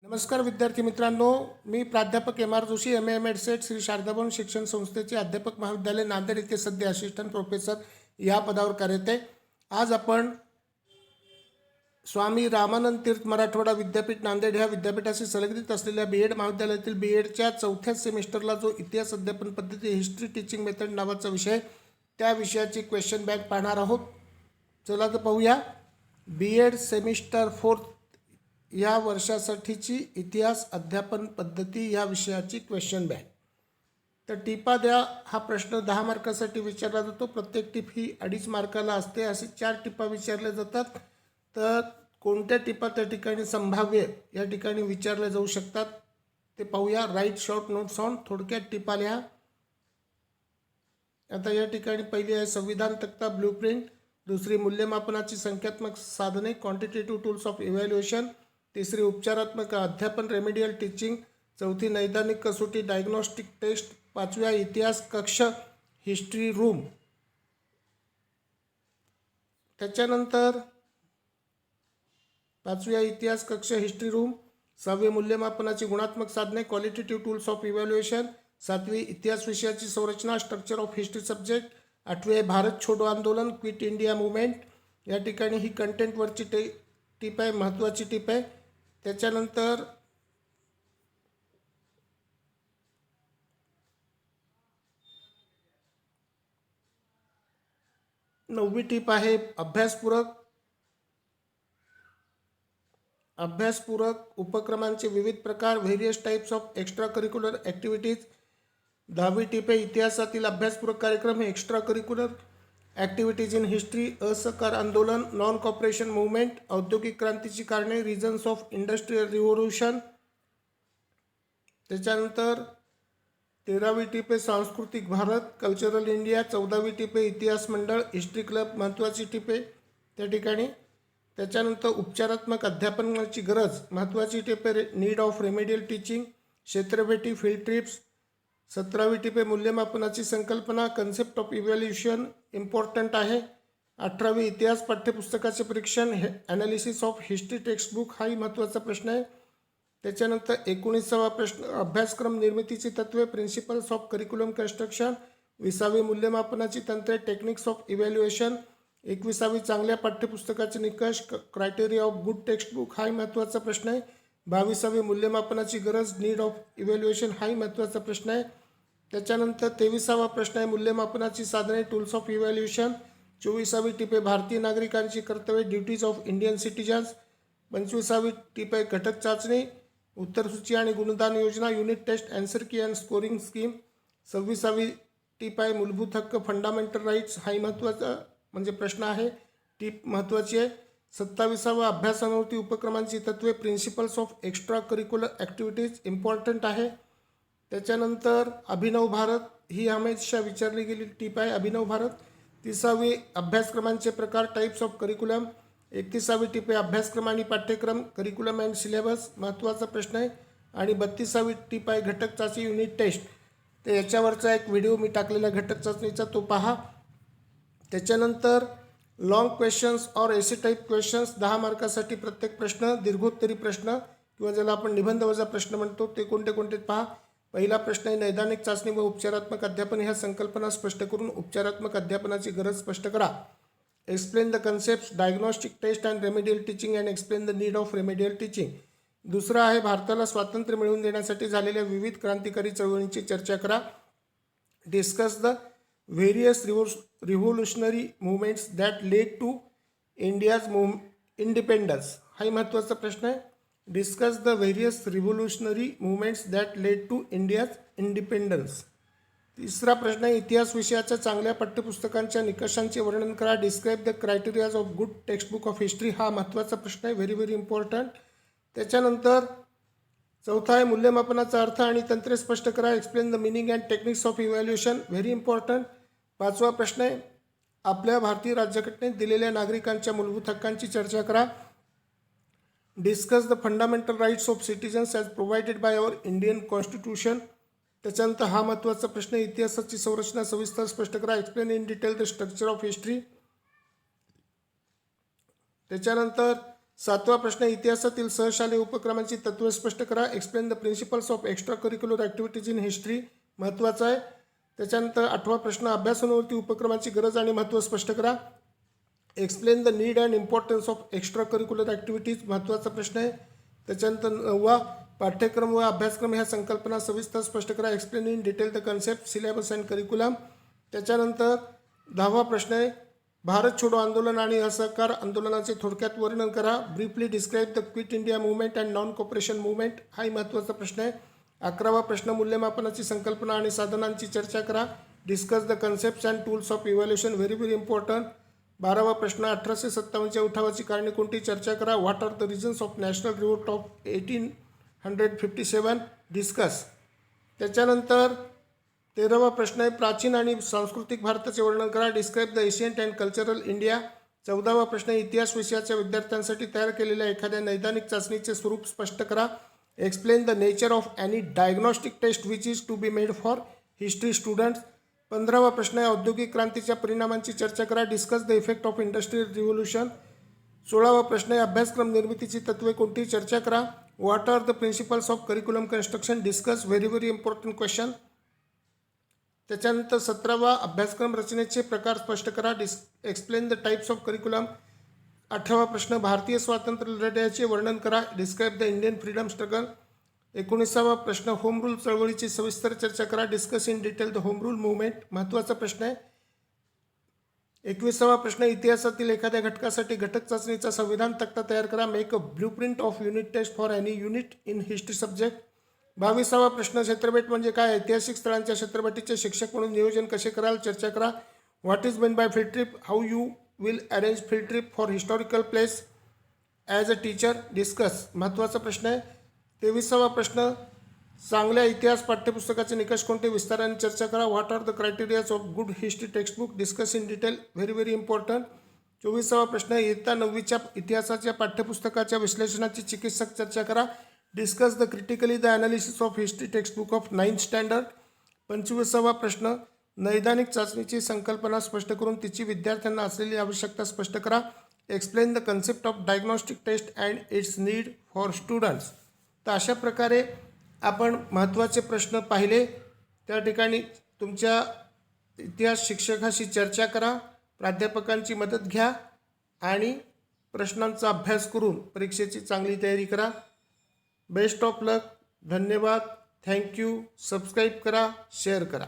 नमस्कार विद्यार्थी मित्रांनो, मी प्राध्यापक M R Joshi M A. Shri Sharadabhavan शिक्षण संस्थेचे अध्यापक महाविद्यालय नांदेड येथे सध्या असिस्टंट प्रोफेसर या पदावर कार्यरत आहे। आज आपण स्वामी रामानंद तीर्थ मराठवाडा विद्यापीठ नांदेड ह्या विद्यापीठाशी संलग्नित असलेल्या बीएड महाविद्यालयातील बीएडच्या चौथ्या सेमिस्टरला जो इतिहास अध्यापन पद्धती हिस्ट्री टीचिंग मेथड नावाचा विषय, त्या विषयाची क्वेश्चन बँक पाहणार आहोत। चला तर पाहूया। बीएड सेमिस्टर 4 या वर्षासाठीची इतिहास अध्यापन पद्धती या विषयाची क्वेश्चन बँक। तर टिपा द्या हा प्रश्न 10 मार्कासाठी विचारला जातो। प्रत्येक टिप ही 2.5 मार्काला असते। असे 4 टिपा विचारल्या जातात। तर कोणत्या टिपा त्या ठिकाणी संभाव्य या ठिकाणी विचारल्या जाऊ शकतात ते पाहूया। राईट शॉर्ट नोट्स ऑन, थोडक्यात टिपा लिहा। आता या ठिकाणी पहिली आहे संविधान तक्ता ब्लूप्रिंट, दुसरी मूल्यमापनाची संख्यात्मक साधने क्वांटिटेटिव्ह टूल्स ऑफ इव्हॅल्युएशन, तिसरी उपचारात्मक अध्यापन रेमेडियल टीचिंग, चौथी नैदानिक कसोटी डायग्नोस्टिक टेस्ट, पाचव्या इतिहास कक्ष हिस्ट्री रूम, त्याच्यानंतर पाचव्या इतिहास कक्ष हिस्ट्री रूम, सहावी मूल्यमापनाची गुणात्मक साधने क्वालिटेटिव्ह टूल्स ऑफ इव्हॅल्युएशन, सातवी इतिहास विषयाची संरचना स्ट्रक्चर ऑफ हिस्ट्री सब्जेक्ट, आठवे भारत छोडो आंदोलन क्विट इंडिया मूवमेंट। या ठिकाणी ही कंटेंटवरची टिप आहे, महत्त्वाची टिप आहे। त्याच्यानंतर नववी टिप आहे अभ्यासपूरक उपक्रमांचे विविध प्रकार various types of extra curricular activities. 10वी टिप आहे इतिहासातील अभ्यासपूरक कार्यक्रम हे extra curricular activities in history, असहकार आंदोलन, नॉन कॉपरेशन मूवमेंट, औद्योगिक क्रांतीची कारणे, रिझन्स ऑफ इंडस्ट्रियल रिव्होल्यूशन। त्याच्यानंतर 13वी टिप आहे सांस्कृतिक भारत कल्चरल इंडिया, 14वी टिप आहे इतिहास मंडळ हिस्ट्री क्लब, महत्त्वाची टिप आहे त्या ठिकाणी। त्याच्यानंतर उपचारात्मक अध्यापनाची गरज, महत्त्वाची टिप आहे नीड ऑफ रेमेडियल टीचिंग, क्षेत्रभेटी फील्ड ट्रिप्स। 17वी टिप आहे मूल्यमापनाची संकल्पना कन्सेप्ट ऑफ इव्हॅल्युएशन, इम्पॉर्टंट आहे। 18वी इतिहास पाठ्यपुस्तकाचे परीक्षण ॲनालिसिस ऑफ हिस्ट्री टेक्स्टबुक, हाही महत्त्वाचा प्रश्न आहे। त्याच्यानंतर 19वा प्रश्न अभ्यासक्रम निर्मितीची तत्त्वे प्रिन्सिपल्स ऑफ करिक्युलम कन्स्ट्रक्शन, 20वी मूल्यमापनाची तंत्रे टेक्निक्स ऑफ इव्हॅल्युएशन, 21वी चांगल्या पाठ्यपुस्तकाचे निकष क्रायटेरिया ऑफ गुड टेक्स्टबुक, हाही महत्त्वाचा प्रश्न आहे। 22वी मूल्यमापनाची गरज नीड ऑफ इव्हॅल्युएशन, हाही महत्त्वाचा प्रश्न आहे। त्याच्यानंतर 23वा प्रश्न आहे मूल्यमापनाची साधने टूल्स ऑफ इव्हॅल्युएशन, 24वी टिप आहे भारतीय नागरिकांची कर्तव्ये ड्युटीज ऑफ इंडियन सिटीजन्स, 25वी टिप आहे घटक चाचणी उत्तरसूची आणि गुणदान योजना unit test answer key and scoring scheme, 26वी टिप आहे मूलभूत हक्क फंडामेंटल राईट्स, हाही महत्त्वाचा म्हणजे प्रश्न आहे, टिप महत्त्वाची आहे। 27वा अभ्यासानुभूती उपक्रमांची तत्त्वे principles of extra curricular activities, important आहे। त्याच्यानंतर अभिनव भारत ही हमेशा विचारली गेलेली टिप आहे, अभिनव भारत। 30वी अभ्यासक्रमांचे प्रकार टाइप्स ऑफ करिक्युलम, 31वी टिप आहे अभ्यासक्रम आणि पाठ्यक्रम करिक्युलम अँड सिलेबस, महत्त्वाचा प्रश्न आहे। आणि 32वी टिप आहे घटक चाचणी युनिट टेस्ट, तर याच्यावरचा एक व्हिडिओ मी टाकलेला घटक चाचणीचा तो पहा। त्याच्यानंतर लॉंग क्वेश्चन्स और एसे टाईप क्वेश्चन्स 10 मार्कासाठी प्रत्येक प्रश्न, दीर्घोत्तरी प्रश्न किंवा ज्याला आपण निबंध वजा प्रश्न म्हणतो ते कोणते कोणते पहा। पहिला प्रश्न आहे नैदानिक चाचणी व उपचारात्मक अध्यापन ह्या संकल्पना स्पष्ट करून उपचारात्मक अध्यापनाची गरज स्पष्ट करा। Explain the concept diagnostic test and remedial teaching and explain the need of remedial teaching. दुसरा आहे भारताला स्वातंत्र्य मिळवून देण्यासाठी झालेल्या विविध क्रांतिकारी चळवळींची चर्चा करा। Discuss the various revolutionary movements that led to India's independence, हाही महत्त्वाचा प्रश्न आहे। Discuss the various revolutionary movements that led to India's independence. तिसरा प्रश्न आहे इतिहास विषयाच्या चांगल्या पाठ्यपुस्तकांच्या निकषांचे वर्णन करा। Describe the criterias of good textbook of history, हा महत्त्वाचा प्रश्न आहे, व्हेरी इम्पॉर्टंट। त्याच्यानंतर चौथा आहे मूल्यमापनाचा अर्थ आणि तंत्रे स्पष्ट करा। Explain the meaning and techniques of evaluation, very important. 5वा प्रश्न आहे आपल्या भारतीय राज्यघटनेत दिलेल्या नागरिकांच्या मूलभूत हक्कांची चर्चा करा। Discuss the fundamental rights of citizens as provided by our Indian constitution. त्याच्यानंतर हा महत्त्वाचा प्रश्न इतिहासाची संरचना सविस्तर स्पष्ट करा। Explain in detail the structure of history. त्याच्यानंतर 7वा प्रश्न, इतिहासातील सहशालेय उपक्रमांची तत्त्वे स्पष्ट करा. Explain the principles of extra curricular activities in history, महत्त्वाचा आहे. त्याच्यानंतर 8वा प्रश्न, अभ्यासानुवर्ती उपक्रमांची गरज आणि महत्त्व स्पष्ट करा. Explain the need and importance of extra curricular activities, महत्त्वाचा प्रश्न आहे. त्याच्यानंतर 9वा, पाठ्यक्रम व अभ्यासक्रम ह्या संकल्पना सविस्तर स्पष्ट करा. Explain in detail the concept, syllabus and curriculum. त्याच्यानंतर 10वा प्रश्न आहे, भारत छोडो आंदोलन आणि असहकार आंदोलनाचे थोडक्यात वर्णन करा. Briefly describe the quit India movement and non cooperation movement, हाही महत्त्वाचा प्रश्न आहे. 11वा प्रश्न, मूल्यमापनाची संकल्पना आणि साधनांची चर्चा करा. Discuss the concepts and tools of evaluation, very very important. 12वा प्रश्न, 1857च्या उठावाची कारणे कोणती, चर्चा करा. What are the reasons of national revolt of 1857, discuss. त्याच्यानंतर 13वा प्रश्न आहे, प्राचीन आणि सांस्कृतिक भारताचे वर्णन करा. Describe the ancient and cultural India. 14वा प्रश्न, इतिहास विषयाच्या विद्यार्थ्यांसाठी तयार केलेल्या एखाद्या नैदानिक चाचणीचे स्वरूप स्पष्ट करा. Explain the nature of any diagnostic test which is to be made for history students. 15वा प्रश्न आहे, औद्योगिक क्रांतीच्या परिणामांची चर्चा करा. Discuss the effect of industrial revolution. 16वा प्रश्न आहे, अभ्यासक्रम निर्मितीची तत्त्वे कोणती, चर्चा करा. What are the principles of curriculum construction, discuss, very very important question. त्याच्यानंतर 17वा, अभ्यासक्रम रचनेचे प्रकार स्पष्ट करा. Explain the types of curriculum. 18वा प्रश्न, भारतीय स्वातंत्र्य लढ्याचे वर्णन करा. Describe the Indian freedom struggle. 19वा प्रश्न, होम रूल चळवळीची सविस्तर चर्चा करा. Discuss in detail the home rule movement, महत्त्वाचा प्रश्न आहे. 21वा प्रश्न, इतिहासातील एखाद्या घटकासाठी घटक चाचणीचा संविधान तक्ता तयार करा. Make a blueprint of unit test for any unit in history subject. 22वा प्रश्न, क्षेत्रभेट म्हणजे काय, ऐतिहासिक स्थळांच्या क्षेत्रभेटीचे शिक्षक म्हणून नियोजन कसे कराल, चर्चा करा. What is mean by field trip, how you will arrange field trip for historical place as a teacher, discuss, महत्त्वाचा प्रश्न आहे. 23वा प्रश्न, चांगल्या इतिहास पाठ्यपुस्तकाचे निकष कोणते, विस्ताराने चर्चा करा. What are the criterias of good history textbook, discuss in detail, very very important. 24वा प्रश्न, इयत्ता 9वीच्या इतिहासाच्या पाठ्यपुस्तकाच्या विश्लेषणाची चिकित्सक चर्चा करा. Discuss the critically the analysis of history textbook of 9th standard. 25वा प्रश्न, नैदानिक चाचणीची संकल्पना स्पष्ट करून तिची विद्यार्थ्यांना असलेली आवश्यकता स्पष्ट करा. Explain the concept of diagnostic test and its need for students. तर अशा प्रकारे आपण महत्त्वाचे प्रश्न पाहिले. त्या ठिकाणी तुमच्या इतिहास शिक्षकाशी चर्चा करा, प्राध्यापकांची मदत घ्या आणि प्रश्नांचा अभ्यास करून परीक्षेची चांगली तयारी करा. बेस्ट ऑफ लक. धन्यवाद. थँक्यू. सबस्क्राईब करा, शेअर करा.